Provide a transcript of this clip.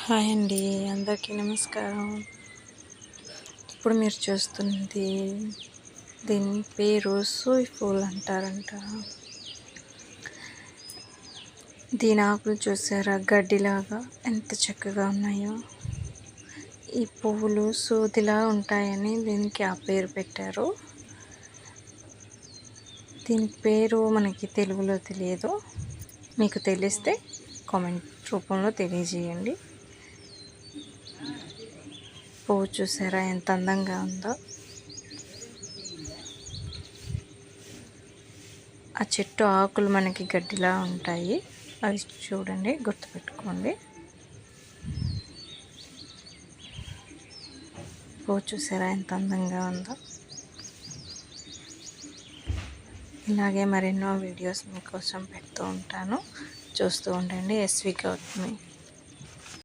Hi అండి, అందరికీ నమస్కారం. ఇప్పుడు మీరు చూస్తున్నది దీని పేరు సూయి పూలు అంటారంట. దీని ఆకులు చూసారా, గడ్డిలాగా ఎంత చక్కగా ఉన్నాయో. ఈ పువ్వులు సూదిలా ఉంటాయని దీనికి ఆ పేరు పెట్టారు. దీని పేరు మనకి తెలుగులో తెలియదు. మీకు తెలిస్తే కామెంట్ రూపంలో తెలియజేయండి. పువ్వు చూసారా ఎంత అందంగా ఉందో. ఆ చెట్టు ఆకులు మనకి గడ్డిలా ఉంటాయి, అవి చూడండి, గుర్తుపెట్టుకోండి. పువ్వు చూసారా ఎంత అందంగా ఉందో. ఇలాగే మరెన్నో వీడియోస్ మీకోసం పెడుతూ ఉంటాను, చూస్తూ ఉండండి. ఎస్వి గౌతమి.